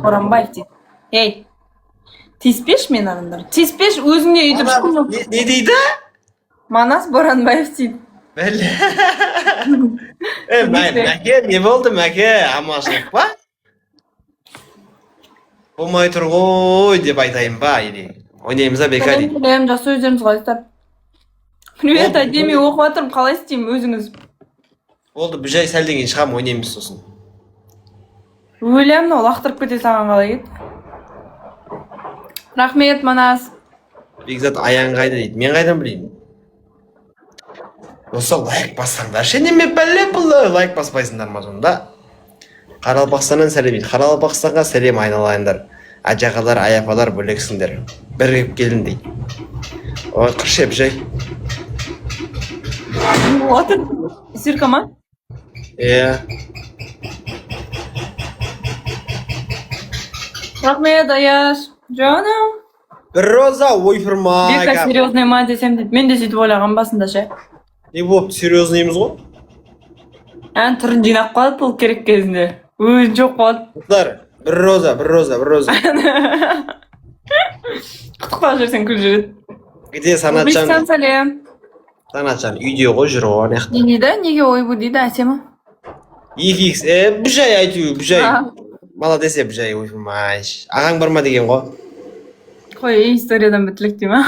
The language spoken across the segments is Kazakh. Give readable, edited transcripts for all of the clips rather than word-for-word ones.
Боранбаев дейді. Ей, тиіспеш мен адамдар. Тиіспеш өзіңе үйдіп шыққым. Не дейді? Манас Боранбаев дейді. Бәле. Мәке, не болды мәке? Амалшылық па? Болмай тұр ғой деп айтайын ба? Ойнаймыз ба бека дейді. Сәлем, жақсы өздеріңіз қалайсыздар? Привет, әдемі оқып жатырмын, қалай істеймін өзіңіз? Болды, бір жай сәлден кейін шығамын, ойнаймыз сосын. Өлем, лақтырып кете саған қалай кет? Рахмет, Манас. Бекзат аяң қайда дейді. Мен қайдан білеймін? Осы лайк бассаңдар. Неме бәле бұлы лайк баспайсыңдар ма сонда? Қаралпақстаннан сәлем дейді. Қаралпақстанға сәлем айналайындар. Ажағалар, аяпалар бөлексіңдер. Бірігіп келін дейді. Ой, қыршеп жай. Отыр. Сирка ма? Рахмет, Аяш. Жаным. Бір роза ойпырмай. Бека серьезный ма десем дейді. Мен де сөйтіп ойлаған басында ше. Не болып, серьезныймыз ғой? Түрін жинап қалады бұл керек кезінде. Өзі жоқ қалады. Бір роза. Құттықтап жүрсең күл жүреді. Где Санатжан? Бексан сәлем. Санатжан үйде ғой жүр ғой. Не дейді? Неге ойбу дейді әсема? 2x, бүжай айту, бүжай. Мала десе бүжай ойпырмай. Ағаң бар ма деген ғой? Қой, историядан бітілік дейма.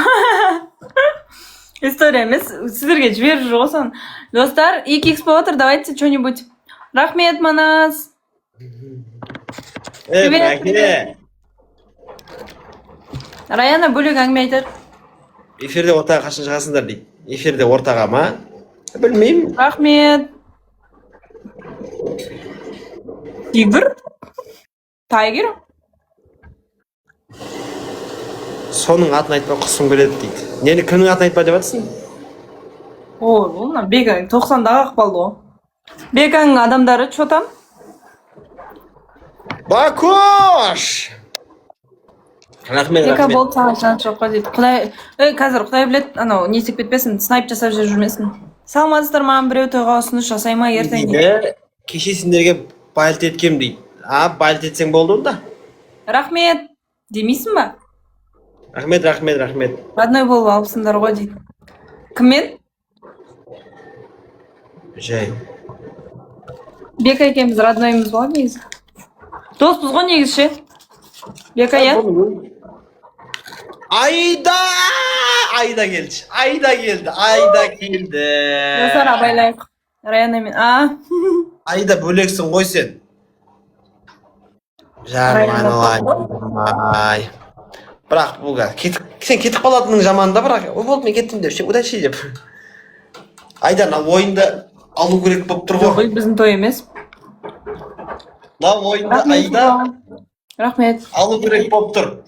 История емес, сіздерге жіберіп жүр ғой сон. Достар, 2x болып отыр, давайте что-нибудь. Рахмет, Манас. Мәке. Раяна бөлек әңгіме айтар. Эфирде ортаға қашан шығасыңдар дейді. Эфирде ортаға ма? Білмеймін. Рахмет. Тигр? Тайгер? Соның атын айтпай құсым келеді дейді. Нені кімнің атын айтпа деп жатсың? Ой, бұл Бекаң 90-дағы ақпалды ғой. Бекаңның адамдары что там? Бакош! Рахмет. Бека болды саған жан жоққа дейді. Қазір Құдай білет, анау не істеп кетпесін, снайп жасап жүрмесін. Саламатсыздар ма, біреу тойға ұсыныс жасай ма ертең дейді. Кеше сендерге байлт еткем дейді. Байлт етсең болды онда? Рахмет. Демейсің ба? Рахмет. Родной болып алыпсыңдар ғой дейді. Кіммен? Жай. Бека екенбіз роднойымыз ғой негізі. Доспыз ғой негізі ше. Бека я? Айда келді. Достар абайлайық. Раяна мен. Айда бөлексің ғой сен. Жарманылай. Бірақ бұға, сен кетіп қалатының жаманында бірақ, ой болды мен кеттім деп, удачи деп. Айда, ойында алу керек болып тұр ғой. Жоқ, біздің той емес. Ойында Айда Рахмет. алу керек болып тұр.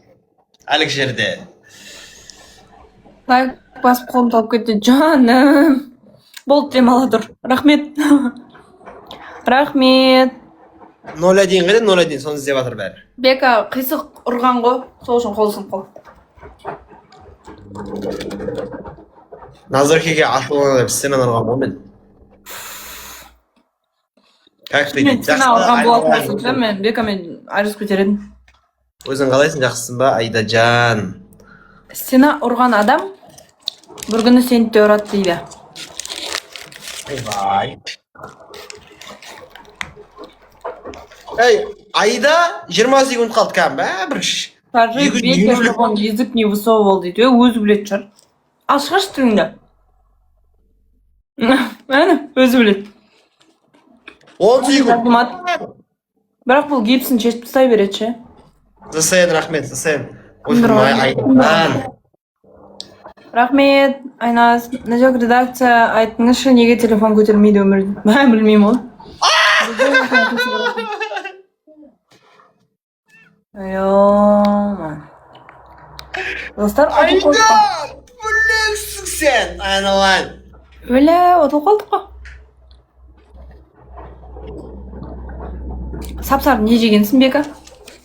Әлік жерде. Лайк басып қолым талып кетті. Жаным. Болды демала тұр. Рахмет. Рахмет. 0-1 қайда 0-1 соны іздеп жатыр бәрі. Бека қисық ұрған ғой. Сол үшін қолы сынып қалды. Назаркеге ашулана деп сценаны ұрған ғой мен. Как ты дейді? Сцена ұрған болатын мен Бекамен айрыс көтередім. Өзің қалайсың, жақсысың ба, Айдажан? Сцена ұрған адам бір күні сені де ұрады дейді. Айбай. Айда 20 секунд қалды кәм, біріш. Скажи, Бека, чтобы он язык не высовывал дейді. Өзі білет шығар. Ашқаш тіліңді. Өзі білет. 10 секунд. Бірақ бұл гипсін шешіп тастай береді ше. Засаян, рахмет, засаян. Айдан. Рахмет, Айназ. Нажок редакция айтыңызшы, неге телефон көтермейді өмірді? Мен білмеймін ол. Айоман. Достар, Айда! Бөлексің сен, айналайын. Өлі, отыл қалдық қой. Сап-сары не жегенсің Бека?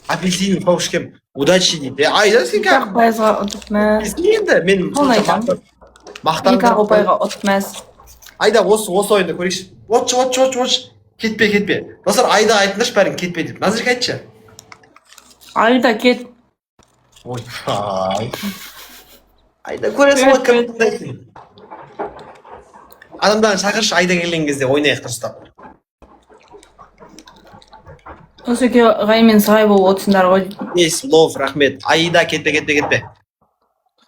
Апельсин, паушкем. Удачи дейді. Айда сен кәм. 2 пайызға ұтып мәз. Енді мен мақтан. 2 пайызға ұтып мәз. Айда осы ойынды көрейікші. Отшы. Кетпе. Достар, Айда айтыңдаршы бәрін кетпе деп. Назарик айтшы. Айда кет. Ойбай. Айда көресің ғой кім тыңдайтын. Адамдарын шақыршы Айда келген кезде ойнайық дұрыстап. Осы ғаймен сағай болып отырсыңдар ғой. Лов, рахмет. Айда кетпе.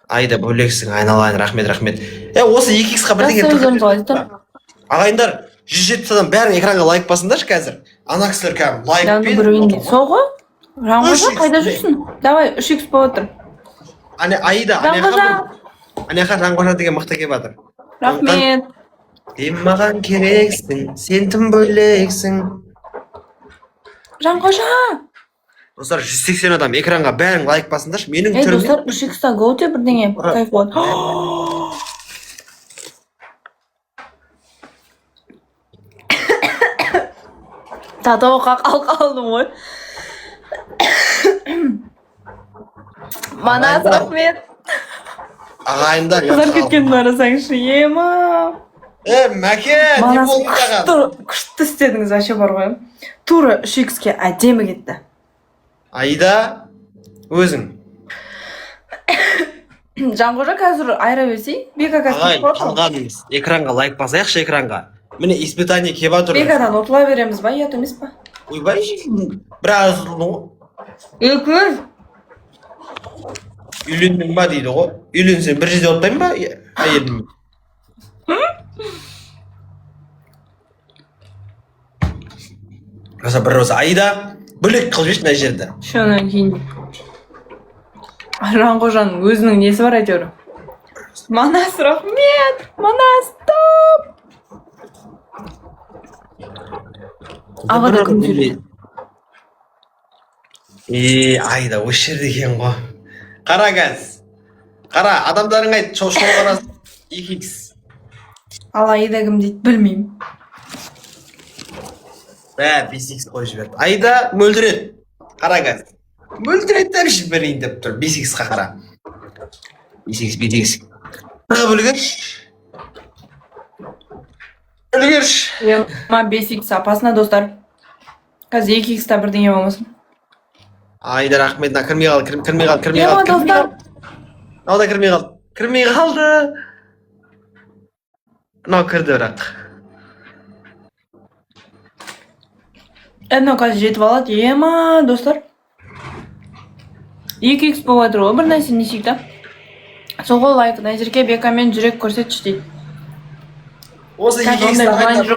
Айда бөлексің, айналайын, рахмет. Осы 2x-қа бірдеңе ағайындар, 107 адам бәрін экранға лайк басыңдаршы қазір. Ана кісілер кәдім лайкпен. Соғы? Жанғожа қайда жүрсің? Давай, 3x болып отыр. Айда, аняқа Жанғожа деген мықты келіп жатыр. Рахмет. Сен маған керексің, сен тым бөлексің. Жанғожа! Достар, 180 адам экранға бәрін лайк басыңдаршы. Менің түрім. Достар, 3x-та гоуте бірдеңе кайф болады. Татауға қалдым ғой. Манас, рахмет. Ағайындар, Қызар кеткенін арасаңшы, ема. Мәке, не болды қаған? Күшті істедіңіз, вообще бар ғой. Тура 3x-ке әдемі кетті. Айда, өзің. Жанғожа қазір айра берсей, Бека қазір қалғанымыз. Экранға лайк басайықшы экранға. Міне испытание кеп жатыр. Бекадан отыла береміз ба, ет емес па? Ойбай, біраз ұтылдың ғой. Көр. Үйлендің ба дейді ғой. Үйленсен бір жерде отпайын ба? Әйелім. Қаса бір роза Айда бөлек қылып жешін әй жерді. Шонан кейін. Жанғожаның өзінің несі бар әйтеуір. Манас, рахмет! Манас, топ! Ағада кім жүреді? Айда, осы жерде екен ғой. Қара кәз. Қара, адамдарың айт, шоу қарасы 2x. Ал Айда кім дейді, білмеймін. 5x қой жіберді. Айда мөлдірет. Қара кәз. Мөлдірет дәмші берейін деп тұр. 5x-қа қара. 5x. Наға бөлгерш. Ма 5x апасына достар. Қазір 2x-та бірдеңе болмасын. Айда рахмет, кірмей қалды. Ема достар. Нау да кірмей қалды. Нау кірді бірақ. Әдіна қазір жетіп алады. Ема достар. 2x болып жатыр ғой, бір нәрсе несейік та. Соғы лайк, Назерке Бекамен жүрек көрсетші дейді. Осы 2x-ті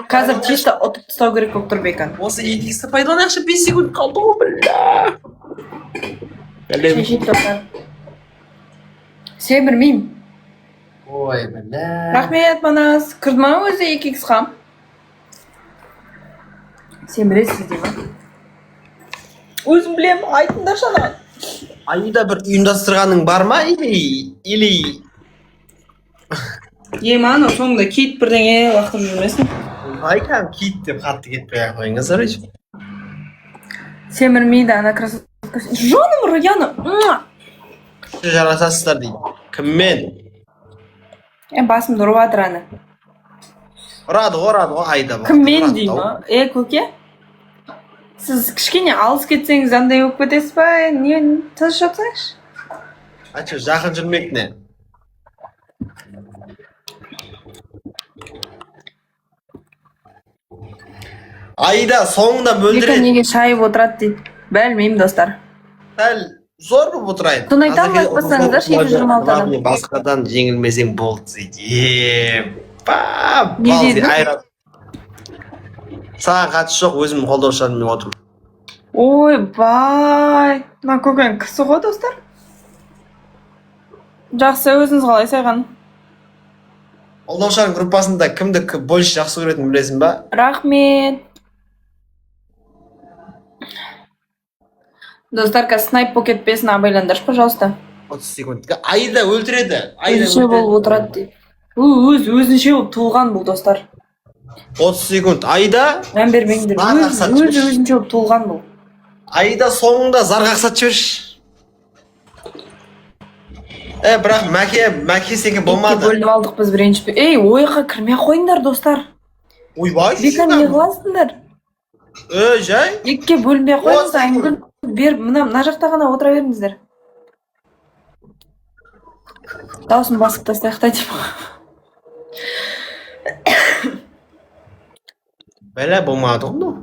қазір чисто отып тастау керек болып тұр Бекан. Осы 2x-ті пайдаланақшы 5 секунд қалды ғой, білді. Шешет достар. Сен білмеймін. Ой, білді. Рахмет, Манас. Кірді ма өзі 2x-қа? Сен білесіз деймі? Өзім білем, айтыңдар шана. Айда бір ұйымдастырғаның бар ма? Или... Ана соңында кит бірдеңе лақтырып жүрмесін. Айкам кит деп қатты кетпей қойыңыздар өйші. Сен білмейді, ана красотка. Жоным, Раяна. Жарасасыздар дейді. Кіммен? Басымды ұрып жатыр ана. Ұрады ғой Айда. Кіммен деймі? Көке? Сіз кішкене алыс кетсеңіз андай болып кетесіз ба? Не тыз жатсаңыз? Жақын жүрмек не? Айда соңында мөлдірет. Бека неге шайып отырады дейді. Білмеймін достар. Сәл зор болып отырайын. Соны айтам ба айтпасаңыздар 726 адам. Басқадан жеңілмесең болды дейді. Не дейді? Саған қатысы жоқ, өзімнің қолдаушыларыммен отырмын. Ой, бай. Мына көкен кісі ғой достар. Жақсы, өзіңіз қалай сайған? Қолдаушылардың группасында кімді больше жақсы көретін білесің ба? Рахмет. Достар, қазір снайп по кетпесін абайландаршы, пожалуйста. 30 секунд. Айда өлтіреді. Өзінше болып отырады дейді. Өзінше болып туылған бұл достар. 30 секунд. Айда... Мән бермеңдер. Өзінше болып туылған бұл. Айда соңында зарға қақсат жіберші. Бірақ мәке секе болмады. Бөлініп алдық біз бірінші. Ойға кірмей қойыңдар достар. Ойбай. Бекан не қыласыңдар? Жай. Екке бөлінбей қойыңыз, Айнгүл мына жақта ғана отыра беріңіздер. Дауысын басып тастайық та деймін. Бәле болмады ғой.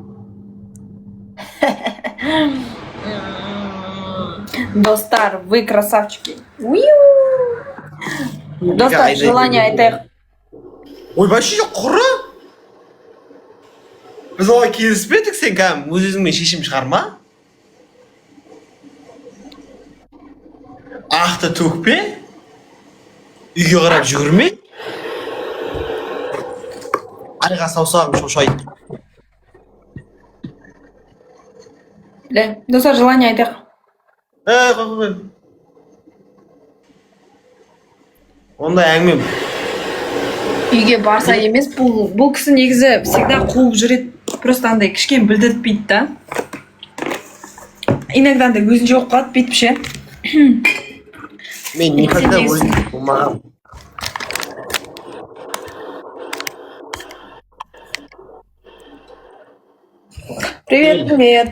Достар, вы красавчики. Достар, желание айтайық. Ойбай, құры! Біз олай келіспедік, сен кәдім өз-өзіңмен шешім шығарма? Ақты төкпе? Үйге қарап жүгірме? Айға саусағым шошайды. Достар, желание айтайық. Қой. Ондай әңгіме. Үйге барса емес, бұл кісі негізі всегда қуып жүреді. Просто андай кішкене білдіртпейді да. Иногда андай өзінше оқып қалады, бүйтіп ше. Мен никогда өзім болмағам. Привет.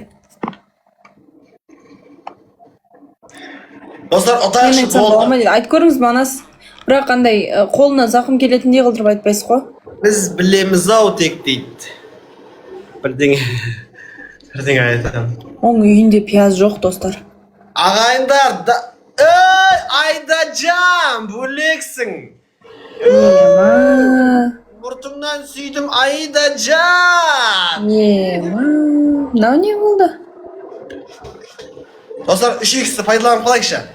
Достар, отайықшы болды. Айтып көріңіз манас. Бірақ қандай қолына зақым келетіндей қылдырып айтпайсыз ғой. Біз білеміз-ау тек дейді. Бірдеңе айтамын. Оның үйінде пияз жоқ, достар. Ағайындар, Айдажан, бөлексің. Бұртыңнан сүйдім, Айдажан. Мынау не болды? Достар, 3x'ті пайдаланып қалайықшы.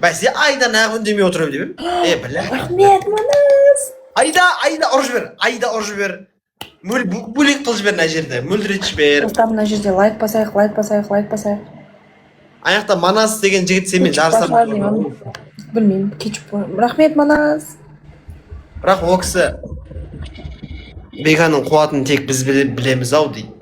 Бәсе, Айда нағын үндемей отырып деп. Біле. Рахмет, манас. Айда ұрып жібер. Бөлек қыл жібер мына жерде, мөлдірет жібер. Достар, мына жерде лайк басайық. Аяқта Манас деген жігіт сенімен жарысам. Білмеймін, кетіп қой. Рахмет, Манас. Бірақ ол кісі Беганың қуатын тек біз білеміз-ау дейді.